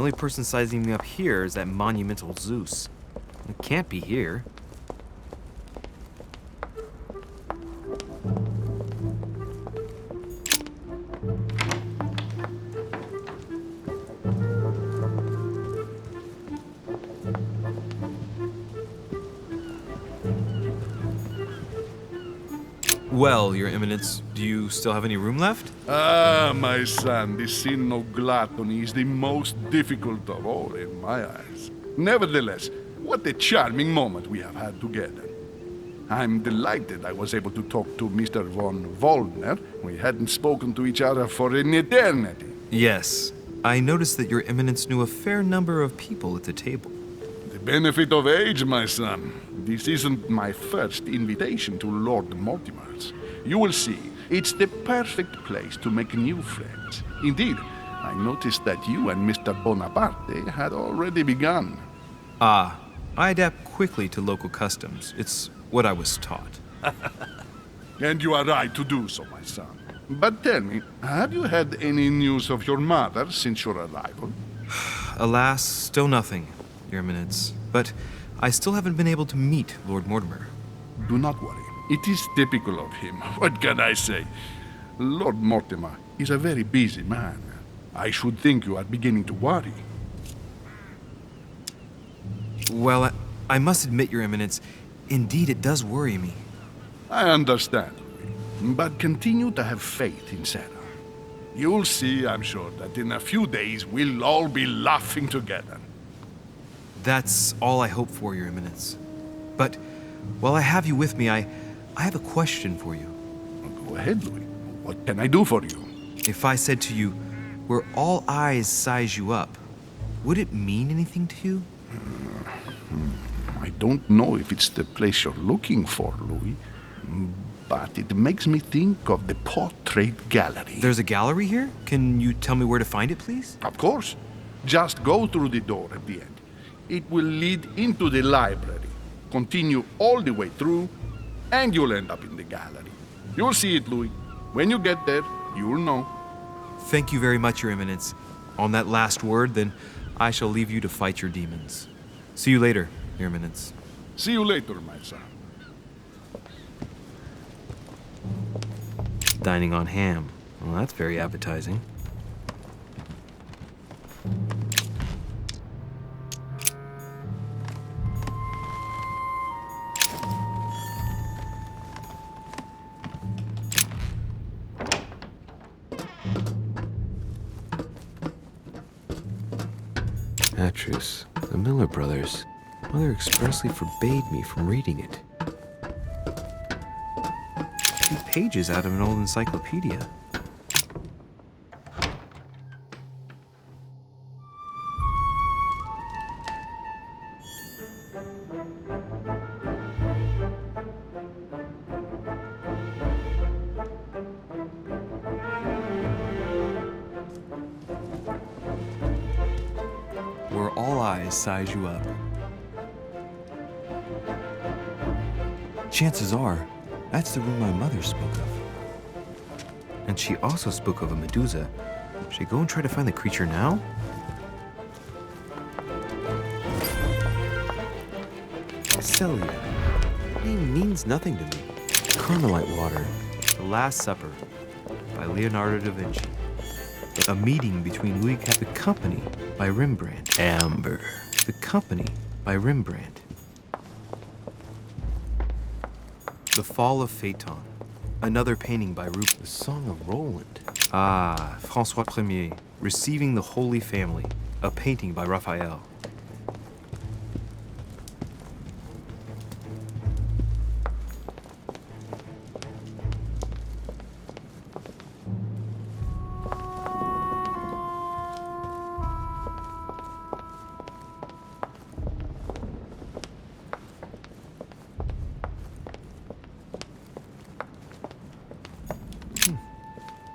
only person sizing me up here is that monumental Zeus. It can't be here. Well, Your Eminence, do you still have any room left? Ah, my son, the sin of gluttony is the most difficult of all in my eyes. Nevertheless, what a charming moment we have had together. I'm delighted I was able to talk to Mr. von Wollner. We hadn't spoken to each other for an eternity. Yes. I noticed that Your Eminence knew a fair number of people at the table. The benefit of age, my son. This isn't my first invitation to Lord Mortimer's. You will see, it's the perfect place to make new friends. Indeed, I noticed that you and Mr. Bonaparte had already begun. Ah, I adapt quickly to local customs. It's what I was taught. And you are right to do so, my son. But tell me, have you had any news of your mother since your arrival? Alas, still nothing, Your Eminence. But I still haven't been able to meet Lord Mortimer. Do not worry. It is typical of him. What can I say? Lord Mortimer is a very busy man. I should think you are beginning to worry. Well, I must admit, Your Eminence, indeed it does worry me. I understand, but continue to have faith in Sarah. You'll see, I'm sure, that in a few days we'll all be laughing together. That's all I hope for, Your Eminence. But while I have you with me, I have a question for you. Go ahead, Louis. What can I do for you? If I said to you, where all eyes size you up, would it mean anything to you? I don't know if it's the place you're looking for, Louis, but it makes me think of the portrait gallery. There's a gallery here? Can you tell me where to find it, please? Of course. Just go through the door at the end. It will lead into the library. Continue all the way through, and you'll end up in the gallery. You'll see it, Louis. When you get there, you'll know. Thank you very much, Your Eminence. On that last word, then, I shall leave you to fight your demons. See you later, Your Eminence. See you later, my son. Dining on ham. Well, that's very appetizing. Atrus, the Miller Brothers. Mother expressly forbade me from reading it. 2 pages out of an old encyclopedia. Where all eyes size you up. Chances are, that's the room my mother spoke of. And she also spoke of a Medusa. Should I go and try to find the creature now? Celia. That name means nothing to me. Carmelite Water. The Last Supper by Leonardo da Vinci. A Meeting between Louis XIV. The Company by Rembrandt. Amber. The Company by Rembrandt. The Fall of Phaeton. Another painting by Rupert. The Song of Roland. Ah, François Ier. Receiving the Holy Family. A painting by Raphael.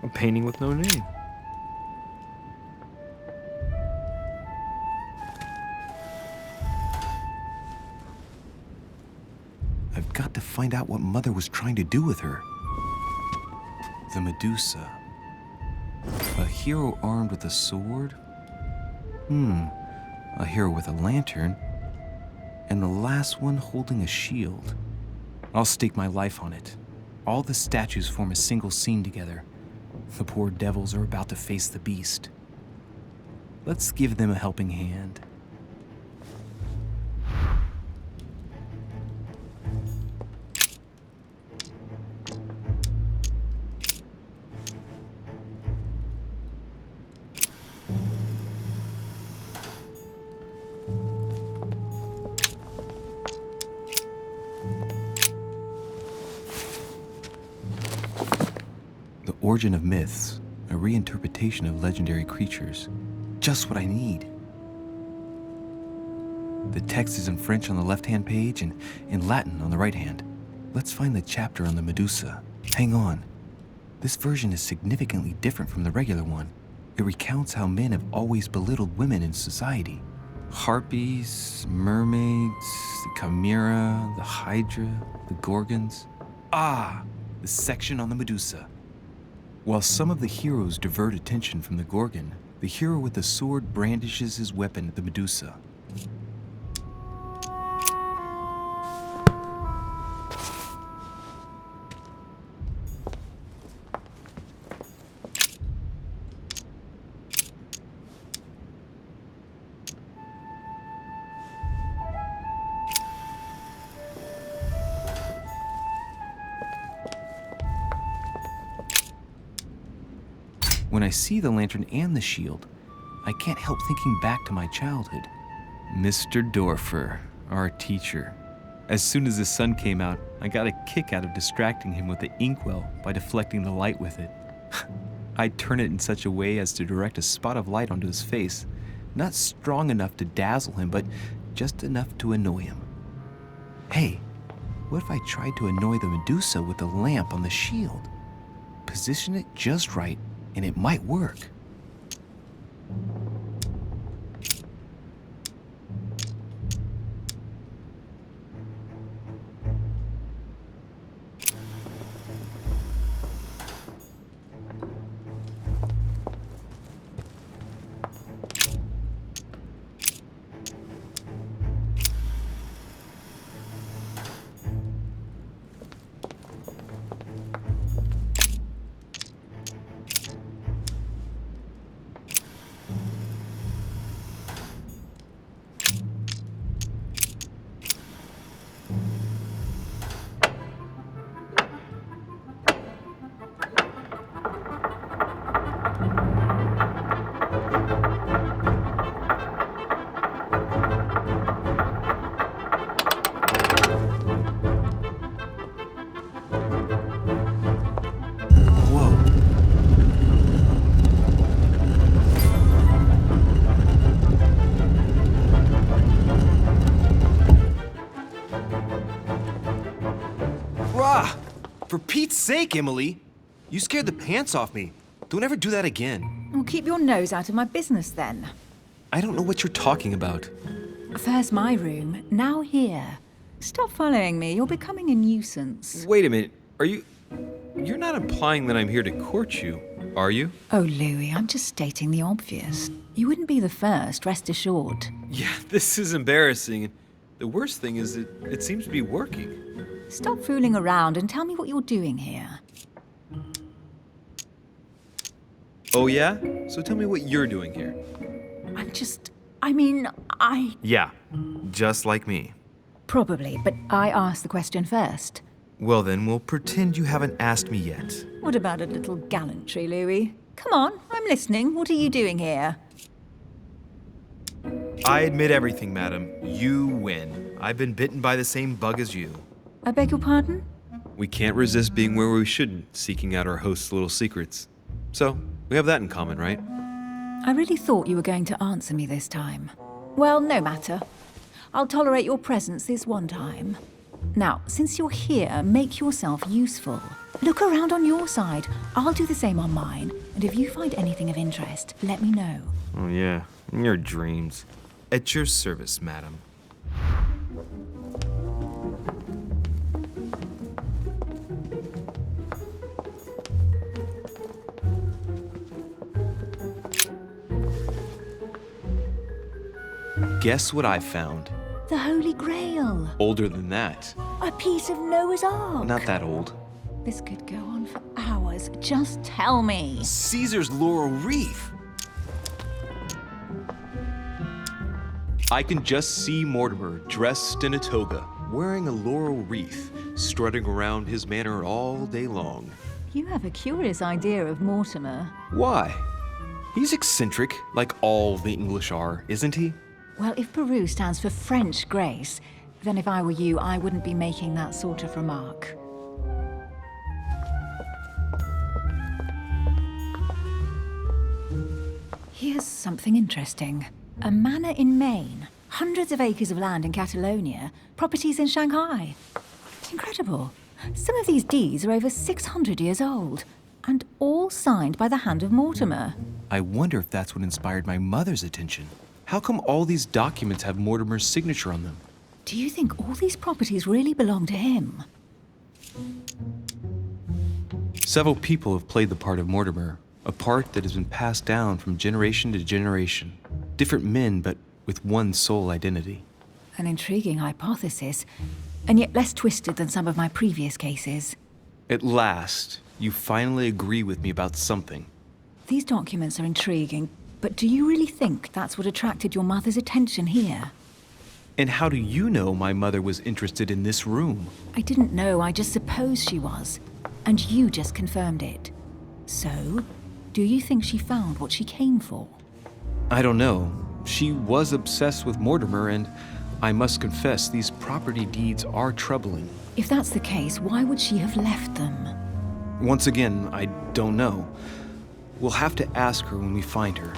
A painting with no name. I've got to find out what Mother was trying to do with her. The Medusa. A hero armed with a sword? A hero with a lantern, and the last one holding a shield. I'll stake my life on it. All the statues form a single scene together. The poor devils are about to face the beast. Let's give them a helping hand. The Origin of Myths, a reinterpretation of legendary creatures. Just what I need. The text is in French on the left-hand page and in Latin on the right hand. Let's find the chapter on the Medusa. Hang on. This version is significantly different from the regular one. It recounts how men have always belittled women in society. Harpies, mermaids, the Chimera, the Hydra, the Gorgons. Ah, the section on the Medusa. While some of the heroes divert attention from the Gorgon, the hero with the sword brandishes his weapon at the Medusa. When I see the lantern and the shield, I can't help thinking back to my childhood. Mr. Dorfer, our teacher. As soon as the sun came out, I got a kick out of distracting him with the inkwell by deflecting the light with it. I'd turn it in such a way as to direct a spot of light onto his face, not strong enough to dazzle him, but just enough to annoy him. Hey, what if I tried to annoy the Medusa with the lamp on the shield? Position it just right, and it might work. For Pete's sake, Emily! You scared the pants off me. Don't ever do that again. Well, keep your nose out of my business then. I don't know what you're talking about. First my room, now here. Stop following me, you're becoming a nuisance. Wait a minute. You're not implying that I'm here to court you, are you? Oh, Louis, I'm just stating the obvious. You wouldn't be the first, rest assured. Yeah, this is embarrassing. The worst thing is it seems to be working. Stop fooling around and tell me what you're doing here. Oh yeah? So tell me what you're doing here. I... Yeah, just like me. Probably, but I asked the question first. Well then, we'll pretend you haven't asked me yet. What about a little gallantry, Louis? Come on, I'm listening. What are you doing here? I admit everything, madam. You win. I've been bitten by the same bug as you. I beg your pardon? We can't resist being where we shouldn't, seeking out our host's little secrets. So, we have that in common, right? I really thought you were going to answer me this time. Well, no matter. I'll tolerate your presence this one time. Now, since you're here, make yourself useful. Look around on your side. I'll do the same on mine. And if you find anything of interest, let me know. Oh yeah, in your dreams. At your service, madam. Guess what I found? The Holy Grail. Older than that. A piece of Noah's Ark. Not that old. This could go on for hours. Just tell me. Caesar's laurel wreath. I can just see Mortimer dressed in a toga, wearing a laurel wreath, strutting around his manor all day long. You have a curious idea of Mortimer. Why? He's eccentric, like all the English are, isn't he? Well, if Peru stands for French grace, then if I were you, I wouldn't be making that sort of remark. Here's something interesting. A manor in Maine, hundreds of acres of land in Catalonia, properties in Shanghai. Incredible. Some of these deeds are over 600 years old, and all signed by the hand of Mortimer. I wonder if that's what inspired my mother's attention. How come all these documents have Mortimer's signature on them? Do you think all these properties really belong to him? Several people have played the part of Mortimer, a part that has been passed down from generation to generation. Different men, but with one sole identity. An intriguing hypothesis, and yet less twisted than some of my previous cases. At last, you finally agree with me about something. These documents are intriguing, but do you really think that's what attracted your mother's attention here? And how do you know my mother was interested in this room? I didn't know, I just supposed she was. And you just confirmed it. So, do you think she found what she came for? I don't know. She was obsessed with Mortimer, and I must confess these property deeds are troubling. If that's the case, why would she have left them? Once again, I don't know. We'll have to ask her when we find her.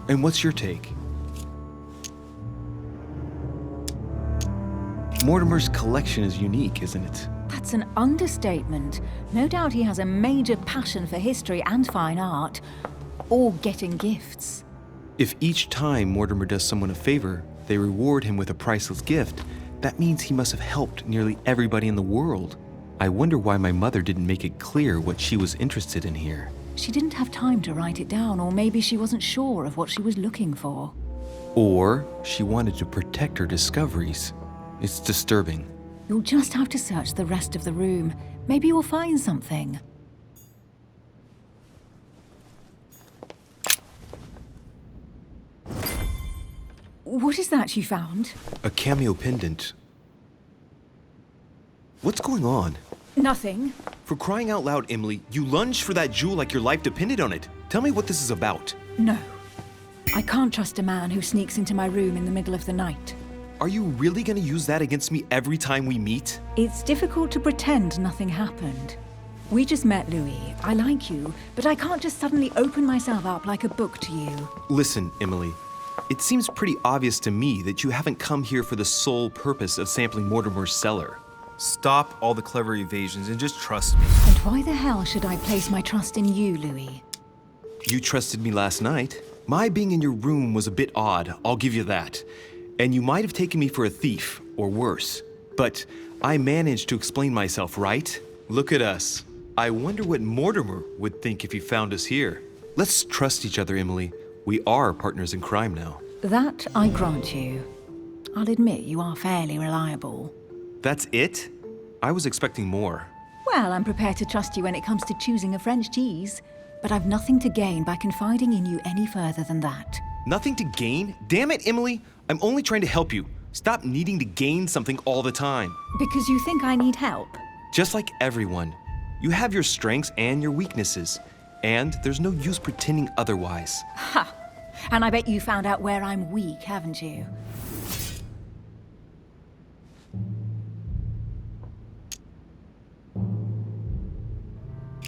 And what's your take? Mortimer's collection is unique, isn't it? That's an understatement. No doubt he has a major passion for history and fine art, or getting gifts. If each time Mortimer does someone a favor, they reward him with a priceless gift, that means he must have helped nearly everybody in the world. I wonder why my mother didn't make it clear what she was interested in here. She didn't have time to write it down, or maybe she wasn't sure of what she was looking for. Or she wanted to protect her discoveries. It's disturbing. You'll just have to search the rest of the room. Maybe you'll find something. What is that you found? A cameo pendant. What's going on? Nothing. For crying out loud, Emily, you lunged for that jewel like your life depended on it. Tell me what this is about. No. I can't trust a man who sneaks into my room in the middle of the night. Are you really gonna use that against me every time we meet? It's difficult to pretend nothing happened. We just met, Louis. I like you, but I can't just suddenly open myself up like a book to you. Listen, Emily. It seems pretty obvious to me that you haven't come here for the sole purpose of sampling Mortimer's cellar. Stop all the clever evasions and just trust me. And why the hell should I place my trust in you, Louis? You trusted me last night. My being in your room was a bit odd, I'll give you that. And you might have taken me for a thief, or worse. But I managed to explain myself, right? Look at us. I wonder what Mortimer would think if he found us here. Let's trust each other, Emily. We are partners in crime now. That I grant you. I'll admit you are fairly reliable. That's it? I was expecting more. Well, I'm prepared to trust you when it comes to choosing a French cheese. But I've nothing to gain by confiding in you any further than that. Nothing to gain? Damn it, Emily! I'm only trying to help you. Stop needing to gain something all the time. Because you think I need help? Just like everyone. You have your strengths and your weaknesses. And there's no use pretending otherwise. Ha! And I bet you found out where I'm weak, haven't you?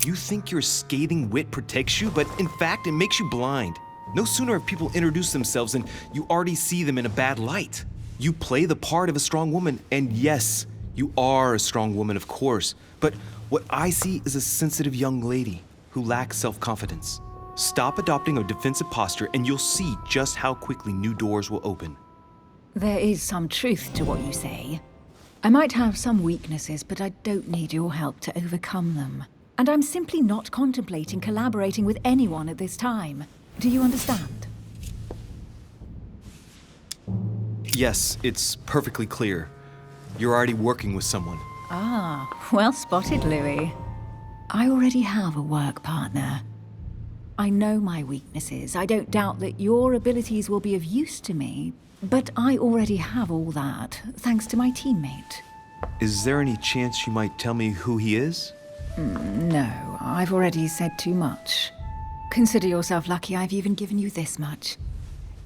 You think your scathing wit protects you, but in fact, it makes you blind. No sooner have people introduced themselves than you already see them in a bad light. You play the part of a strong woman, and yes, you are a strong woman, of course. But what I see is a sensitive young lady who lacks self-confidence. Stop adopting a defensive posture, and you'll see just how quickly new doors will open. There is some truth to what you say. I might have some weaknesses, but I don't need your help to overcome them. And I'm simply not contemplating collaborating with anyone at this time. Do you understand? Yes, it's perfectly clear. You're already working with someone. Ah, well spotted, Louis. I already have a work partner. I know my weaknesses. I don't doubt that your abilities will be of use to me, but I already have all that, thanks to my teammate. Is there any chance you might tell me who he is? No, I've already said too much. Consider yourself lucky I've even given you this much.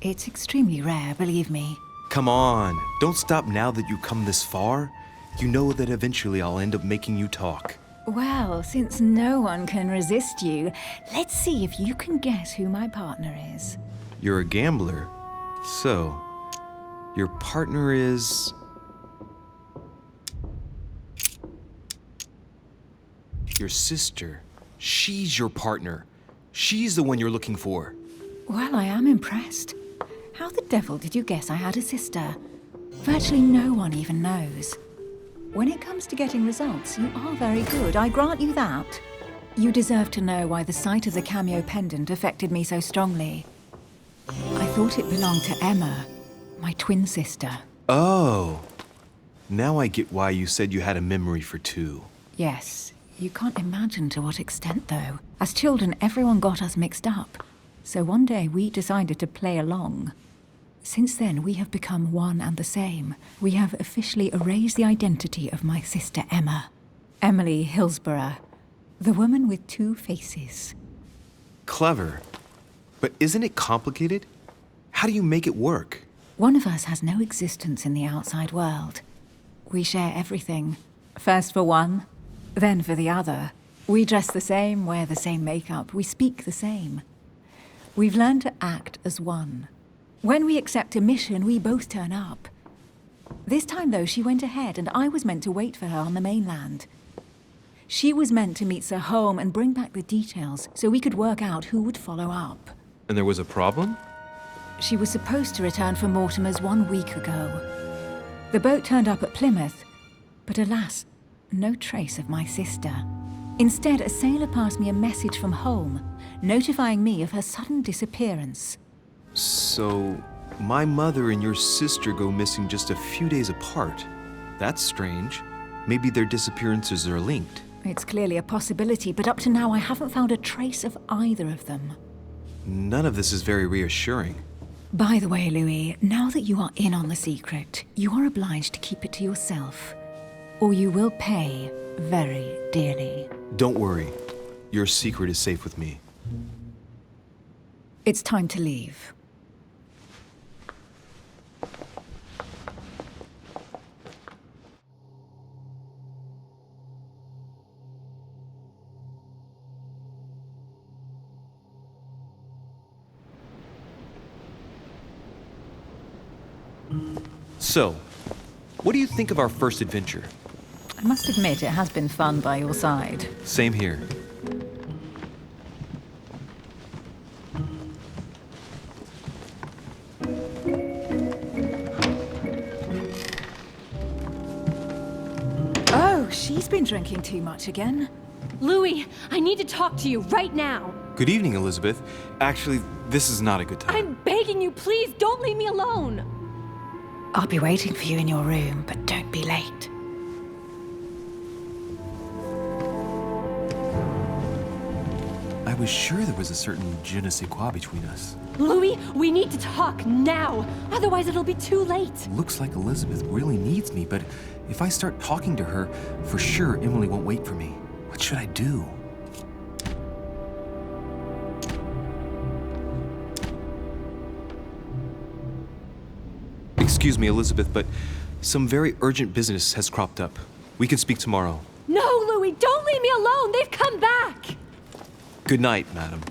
It's extremely rare, believe me. Come on, don't stop now that you've come this far. You know that eventually I'll end up making you talk. Well, since no one can resist you, let's see if you can guess who my partner is. You're a gambler. So, your partner is... your sister. She's your partner. She's the one you're looking for. Well, I am impressed. How the devil did you guess I had a sister? Virtually no one even knows. When it comes to getting results, you are very good, I grant you that. You deserve to know why the sight of the cameo pendant affected me so strongly. I thought it belonged to Emma, my twin sister. Oh. Now I get why you said you had a memory for two. Yes, you can't imagine to what extent, though. As children, everyone got us mixed up. So one day we decided to play along. Since then, we have become one and the same. We have officially erased the identity of my sister Emma. Emily Hillsborough, the woman with two faces. Clever. But isn't it complicated? How do you make it work? One of us has no existence in the outside world. We share everything. First for one, then for the other. We dress the same, wear the same makeup, we speak the same. We've learned to act as one. When we accept a mission, we both turn up. This time, though, she went ahead, and I was meant to wait for her on the mainland. She was meant to meet Sir Home and bring back the details so we could work out who would follow up. And there was a problem? She was supposed to return from Mortimer's 1 week ago. The boat turned up at Plymouth, but alas, no trace of my sister. Instead, a sailor passed me a message from home, notifying me of her sudden disappearance. So, my mother and your sister go missing just a few days apart. That's strange. Maybe their disappearances are linked. It's clearly a possibility, but up to now I haven't found a trace of either of them. None of this is very reassuring. By the way, Louis, now that you are in on the secret, you are obliged to keep it to yourself, or you will pay very dearly. Don't worry. Your secret is safe with me. It's time to leave. So, what do you think of our first adventure? I must admit it has been fun by your side. Same here. Oh, she's been drinking too much again. Louis, I need to talk to you right now. Good evening, Elizabeth. Actually, this is not a good time. I'm begging you, please don't leave me alone. I'll be waiting for you in your room, but don't be late. I was sure there was a certain je ne sais quoi between us. Louis, we need to talk now. Otherwise, it'll be too late. Looks like Elizabeth really needs me, but if I start talking to her, for sure Emily won't wait for me. What should I do? Excuse me, Elizabeth, but some very urgent business has cropped up. We can speak tomorrow. No, Louis, don't leave me alone. They've come back. Good night, madam.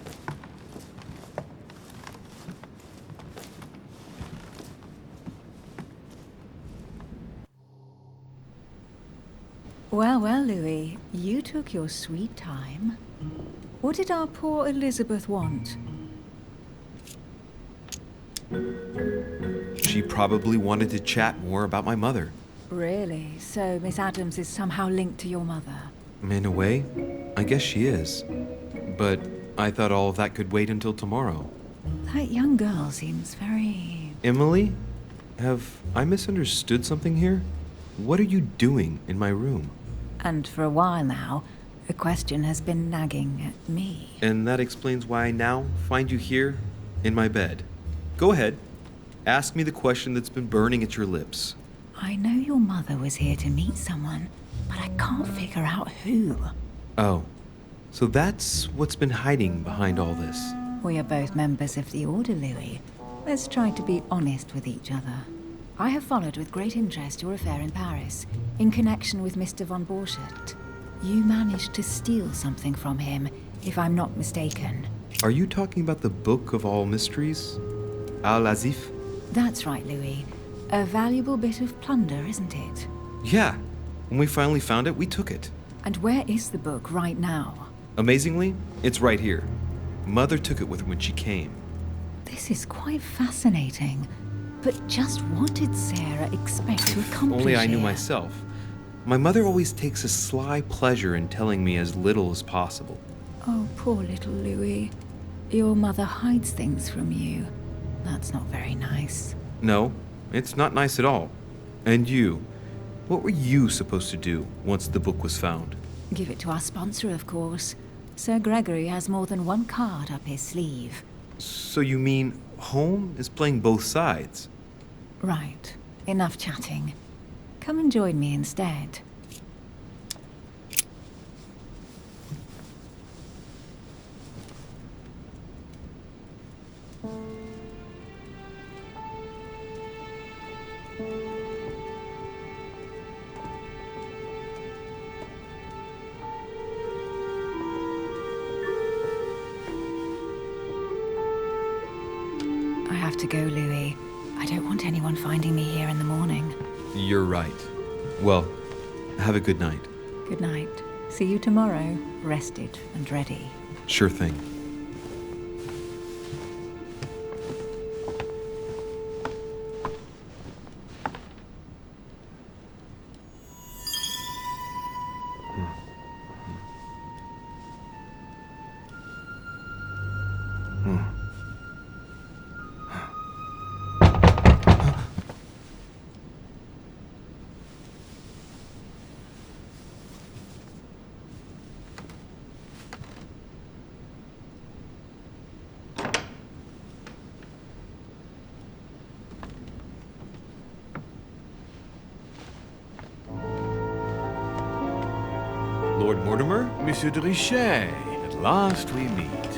Well, well, Louis, you took your sweet time. What did our poor Elizabeth want? She probably wanted to chat more about my mother. Really? So Miss Adams is somehow linked to your mother? In a way, I guess she is. But I thought all of that could wait until tomorrow. That young girl seems very... Emily? Have I misunderstood something here? What are you doing in my room? And for a while now, a question has been nagging at me. And that explains why I now find you here, in my bed. Go ahead. Ask me the question that's been burning at your lips. I know your mother was here to meet someone, but I can't figure out who. Oh, so that's what's been hiding behind all this. We are both members of the Order, Louis. Let's try to be honest with each other. I have followed with great interest your affair in Paris, in connection with Mr. von Borchardt. You managed to steal something from him, if I'm not mistaken. Are you talking about the Book of All Mysteries? Al-Azif? That's right, Louis. A valuable bit of plunder, isn't it? Yeah. When we finally found it, we took it. And where is the book right now? Amazingly, it's right here. Mother took it with her when she came. This is quite fascinating. But just what did Sarah expect to accomplish Only I knew here? myself. My mother always takes a sly pleasure in telling me as little as possible. Oh, poor little Louis. Your mother hides things from you. That's not very nice. No, it's not nice at all. And you? What were you supposed to do once the book was found? Give it to our sponsor, of course. Sir Gregory has more than one card up his sleeve. So you mean home is playing both sides? Right. Enough chatting. Come and join me instead. I have to go, Louis. I don't want anyone finding me here in the morning. You're right. Well, have a good night. Good night. See you tomorrow, rested and ready. Sure thing. Lord Mortimer? Monsieur de Richet, at last we meet.